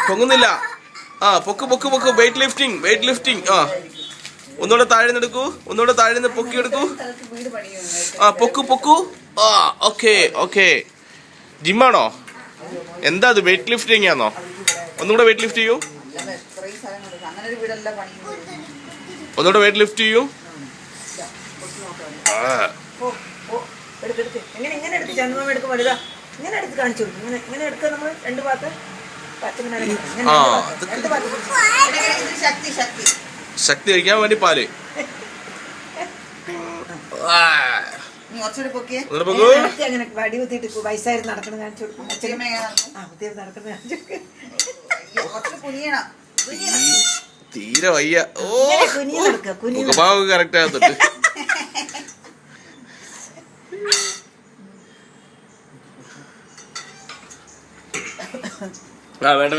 പൊങ്ങുന്നില്ല. ആ പൊക്ക് പൊക്ക് പൊക്ക്. Weight lifting. ആ ഒന്നുകൂടെ താഴെ എടുക്കൂ. ഒന്നുകൂടെ താഴെ നിന്ന് പൊക്കി എടുക്കൂ. ആ പൊക്കു. ആ ഓക്കെ. ജിമ്മാണോ? എന്താ അത്? വെയിറ്റ് ലിഫ്റ്റിംഗ് ആണോ? ഒന്നുകൂടെ വെയിറ്റ് ലിഫ്റ്റ് ചെയ്യൂ. ഒന്നുകൂടെ വെയിറ്റ് ലിഫ്റ്റ് ചെയ്യൂ. ശക്തി കഴിക്കാൻ വേണ്ടി പാല്. തീരെ വയ്യ. ഓ മുഖഭാവം കറക്റ്റ് ആകത്തിട്ട്. വേണ്ട